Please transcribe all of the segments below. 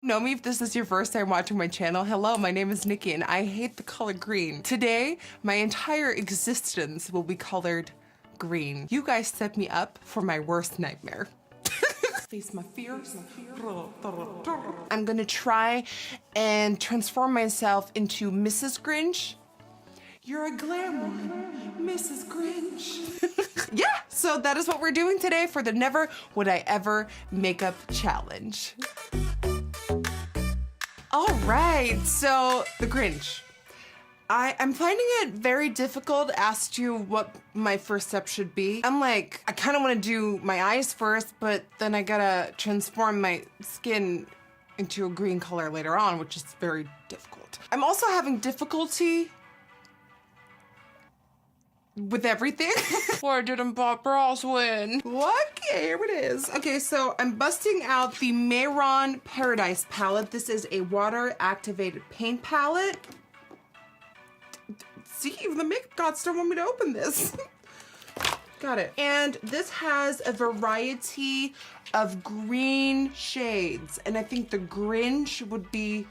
Know me if this is your first time watching my channel. Hello, my name is Nikki and I hate the color green. Today, my entire existence will be colored green. You guys set me up for my worst nightmare. Face my fears. I'm gonna try and transform myself into Mrs. Grinch. You're a glam one, Mrs. Grinch. Yeah, so that is what we're doing today for the Never Would I Ever Makeup Challenge. All right, so the Grinch. I'm finding it very difficult as to what my first step should be. I'm like, I kind of want to do my eyes first, but then I gotta transform my skin into a green color later on, which is very difficult. I'm also having difficulty with everything. Why didn't Bob Ross win? Okay, here it is. Okay, so I'm busting out the Mayron Paradise palette. This is a water activated paint palette. See, even the makeup gods don't want me to open this. Got it. And this has a variety of green shades. And I think the Grinch would be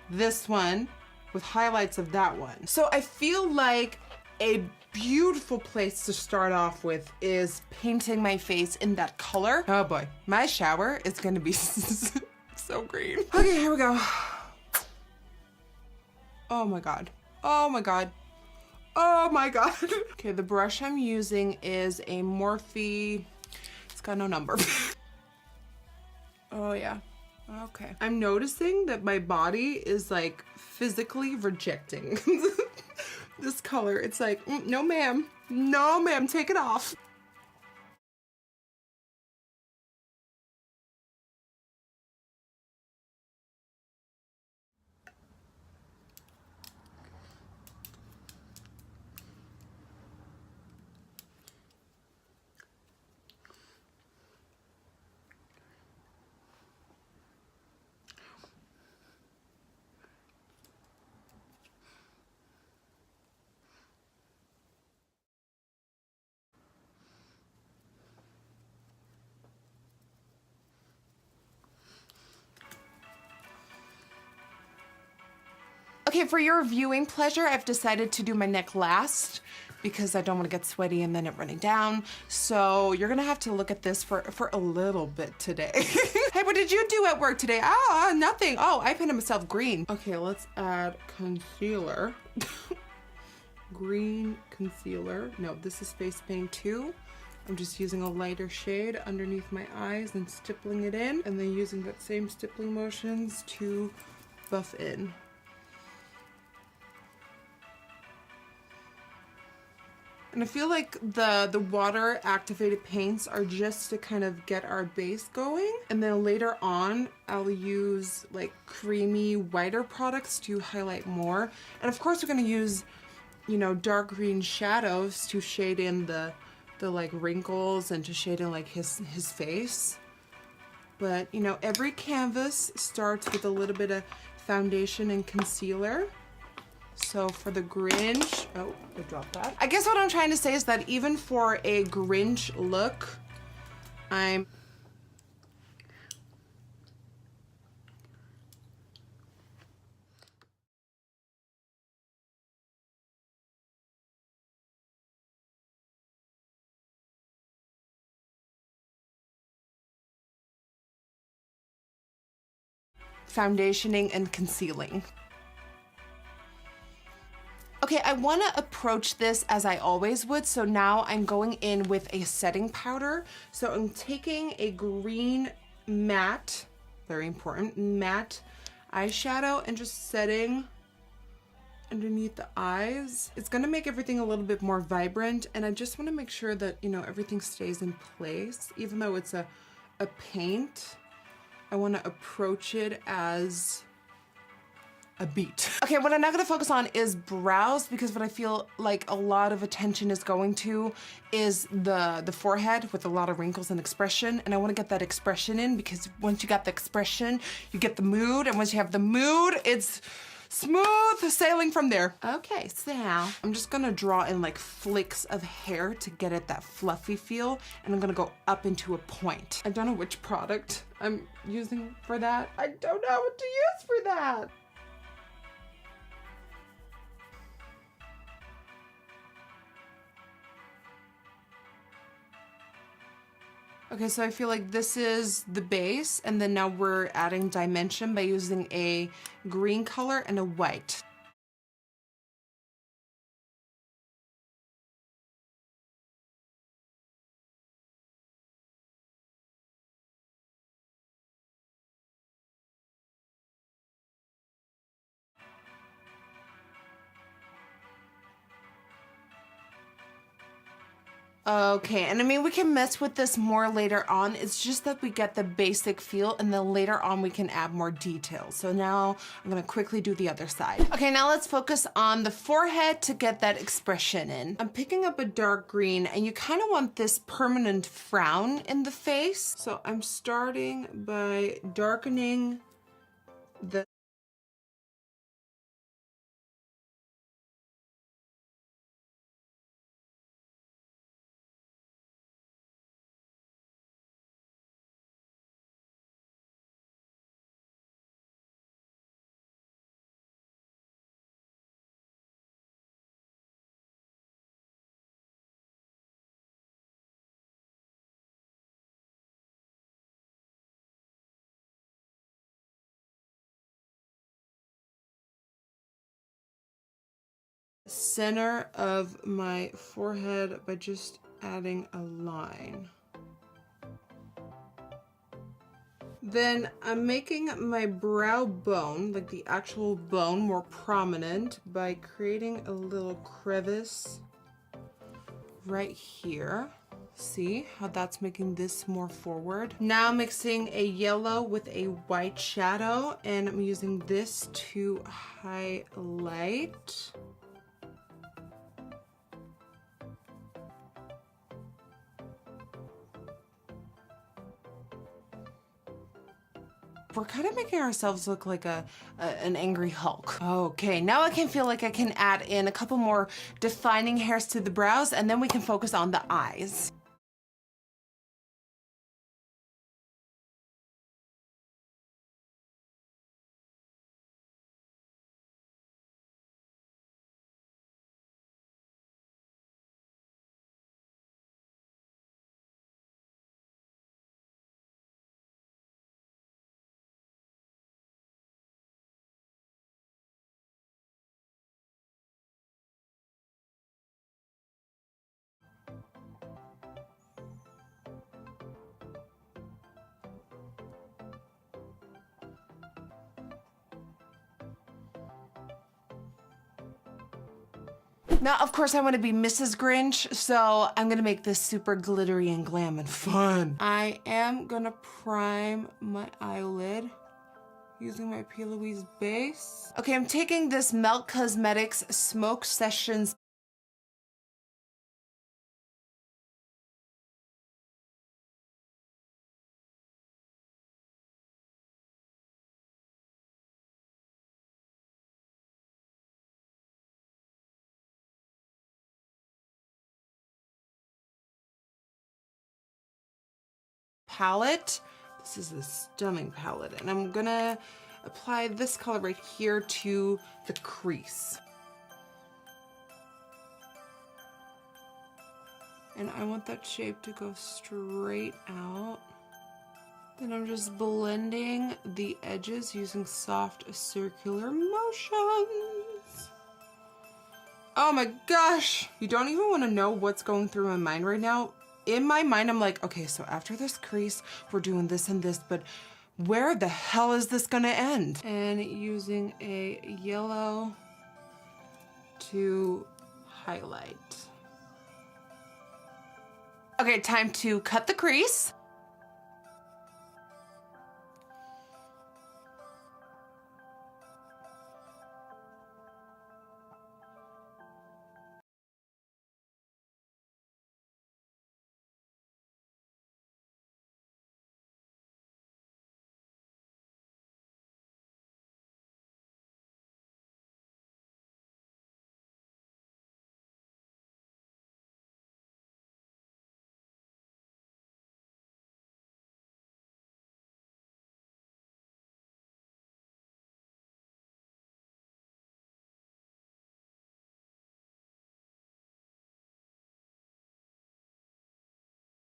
this one with highlights of that one. So I feel like a beautiful place to start off with is painting my face in that color. Oh boy, my shower is gonna be so green. Okay, here we go. Oh my God. Oh my God. Oh my God. Okay, the brush I'm using is a Morphe. It's got no number. Oh yeah. Okay. I'm noticing that my body is like physically rejecting this color. It's like, no ma'am. No ma'am, take it off. Okay, for your viewing pleasure, I've decided to do my neck last because I don't want to get sweaty and then it running down. So you're gonna have to look at this for a little bit today. Hey, what did you do at work today? Ah, nothing. Oh, I painted myself green. Okay, let's add concealer. Green concealer. No, this is face paint 2. I'm just using a lighter shade underneath my eyes and stippling it in, and then using that same stippling motions to buff in. And I feel like the water activated paints are just to kind of get our base going. And then later on, I'll use like creamy, whiter products to highlight more. And of course, we're gonna use, you know, dark green shadows to shade in the like wrinkles and to shade in like his face. But you know, every canvas starts with a little bit of foundation and concealer. So for the Grinch, oh, I dropped that. I guess what I'm trying to say is that even for a Grinch look, I'm foundationing and concealing. Okay, I want to approach this as I always would, so now I'm going in with a setting powder. So I'm taking a green matte, very important, matte eyeshadow and just setting underneath the eyes. It's gonna make everything a little bit more vibrant, and I just want to make sure that, you know, everything stays in place. Even though it's a paint, I want to approach it as a beat. Okay, what I'm not gonna focus on is brows, because what I feel like a lot of attention is going to is the forehead with a lot of wrinkles and expression, and I wanna get that expression in, because once you got the expression, you get the mood, and once you have the mood, it's smooth sailing from there. Okay, so now I'm just gonna draw in like flicks of hair to get it that fluffy feel, and I'm gonna go up into a point. I don't know which product I'm using for that. I don't know what to use for that. Okay, so I feel like this is the base, and then now we're adding dimension by using a green color and a white. Okay, and I mean, we can mess with this more later on. It's just that we get the basic feel, and then later on we can add more details. So now I'm gonna quickly do the other side. Okay, now let's focus on the forehead to get that expression in. I'm picking up a dark green, and you kind of want this permanent frown in the face. So I'm starting by darkening the center of my forehead by just adding a line. Then I'm making my brow bone, like the actual bone, more prominent by creating a little crevice right here. See how that's making this more forward? Now mixing a yellow with a white shadow, and I'm using this to highlight. We're kind of making ourselves look like an angry Hulk. Okay, now I can feel like I can add in a couple more defining hairs to the brows, and then we can focus on the eyes. Now, of course, I want to be Mrs. Grinch, so I'm gonna make this super glittery and glam and fun. I am gonna prime my eyelid using my P. Louise base. Okay, I'm taking this Melt Cosmetics Smoke Sessions palette. This is a stunning palette, and I'm gonna apply this color right here to the crease. And I want that shape to go straight out. Then I'm just blending the edges using soft circular motions. Oh my gosh! You don't even want to know what's going through my mind right now. In my mind, I'm like, okay, so after this crease, we're doing this and this, but where the hell is this gonna end? And using a yellow to highlight. Okay, time to cut the crease.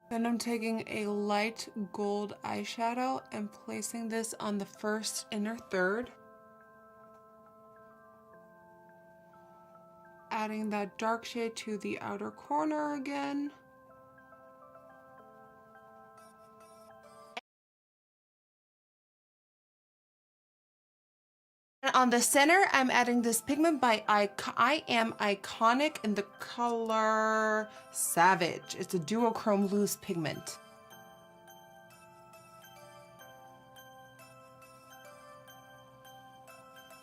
Then I'm taking a light gold eyeshadow and placing this on the first inner third. Adding that dark shade to the outer corner again. And on the center, I'm adding this pigment by I Am Iconic in the color Savage. It's a duochrome loose pigment.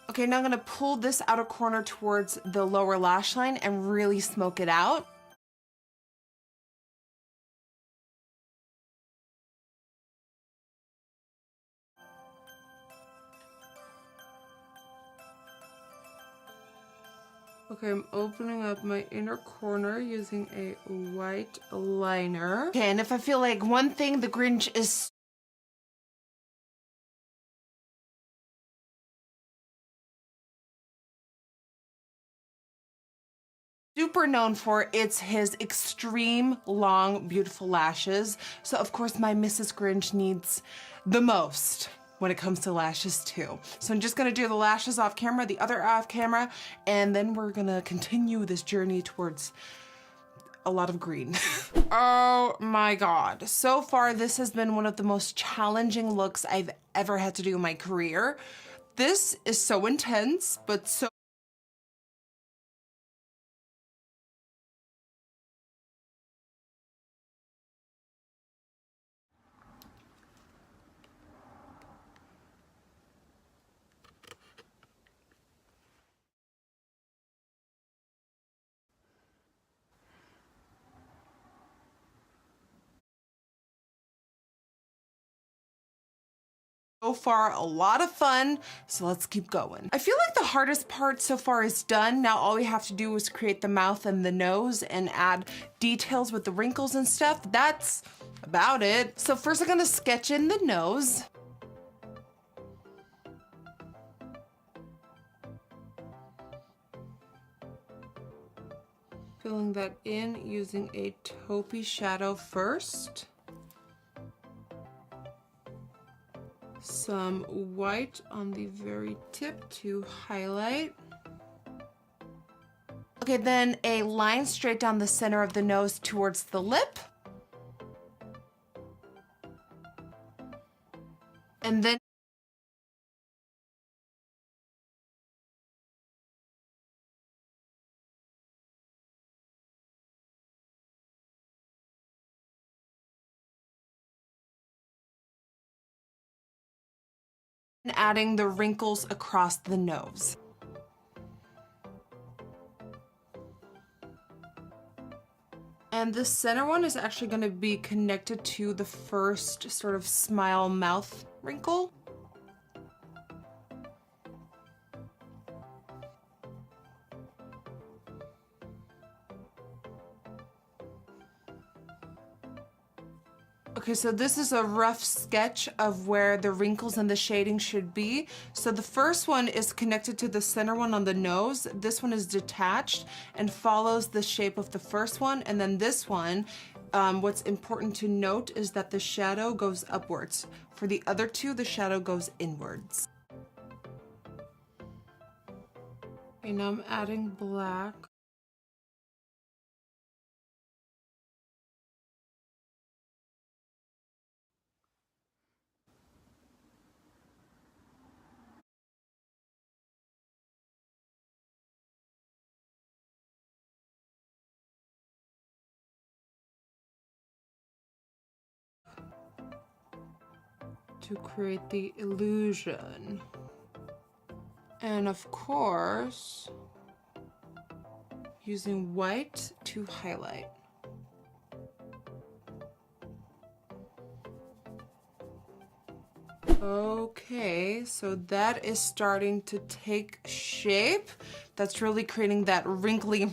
Okay, now I'm gonna pull this outer corner towards the lower lash line and really smoke it out. Okay, I'm opening up my inner corner using a white liner. Okay, and if I feel like one thing the Grinch is super known for, it's his extreme long, beautiful lashes. So of course my Mrs. Grinch needs the most when it comes to lashes too. So I'm just gonna do the lashes off camera, the other off camera, and then we're gonna continue this journey towards a lot of green. Oh my God. So far, this has been one of the most challenging looks I've ever had to do in my career. This is so intense, but so far a lot of fun, so let's keep going. I feel like the hardest part so far is done. Now all we have to do is create the mouth and the nose and add details with the wrinkles and stuff. That's about it. So first I'm gonna sketch in the nose. Filling that in using a taupey shadow first. Some white on the very tip to highlight. Okay, then a line straight down the center of the nose towards the lip. And then adding the wrinkles across the nose. And the center one is actually going to be connected to the first sort of smile mouth wrinkle. Okay, so this is a rough sketch of where the wrinkles and the shading should be. So the first one is connected to the center one on the nose. This one is detached and follows the shape of the first one. And then this one, what's important to note is that the shadow goes upwards. For the other two, the shadow goes inwards. Okay, now I'm adding black. To create the illusion. And of course, using white to highlight. Okay, so that is starting to take shape. That's really creating that wrinkly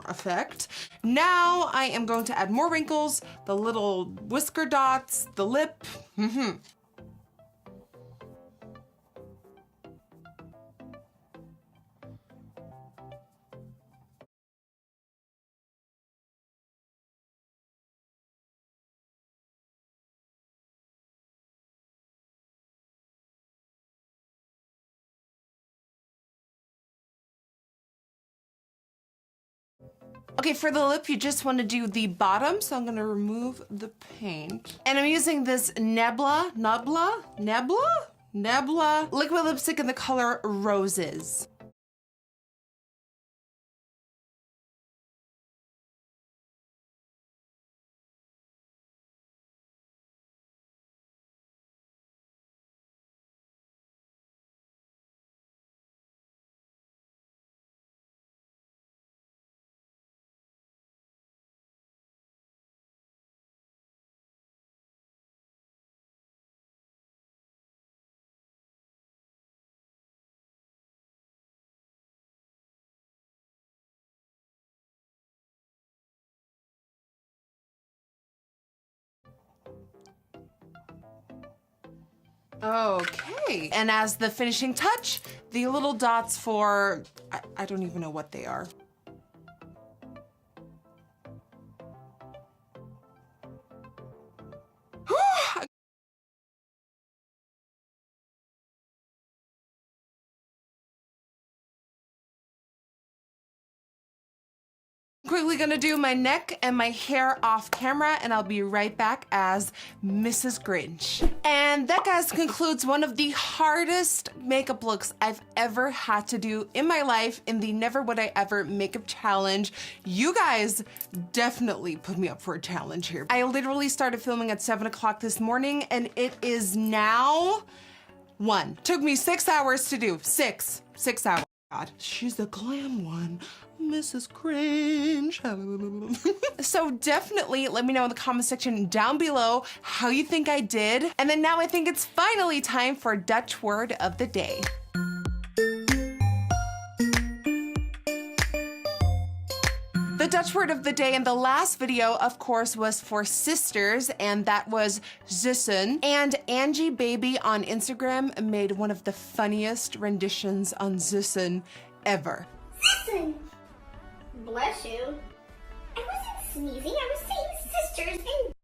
effect. Now I am going to add more wrinkles, the little whisker dots, the lip. Okay, for the lip, you just want to do the bottom, so I'm going to remove the paint. And I'm using this Nebula liquid lipstick in the color Roses. Okay, and as the finishing touch, the little dots for, I don't even know what they are. Quickly gonna do my neck and my hair off camera, and I'll be right back as Mrs. Grinch. And that, guys, concludes one of the hardest makeup looks I've ever had to do in my life in the Never Would I Ever makeup challenge. You guys definitely put me up for a challenge here. I literally started filming at 7 o'clock this morning, and it is now 1. Took me 6 hours to do. 6 hours. God, she's the glam one, Mrs. Grinch. So definitely let me know in the comment section down below how you think I did. And then now I think it's finally time for Dutch word of the day. The Dutch word of the day in the last video, of course, was for sisters, and that was zussen. And Angie Baby on Instagram made one of the funniest renditions on zussen ever. Zussen! Bless you. I wasn't sneezing, I was saying sisters and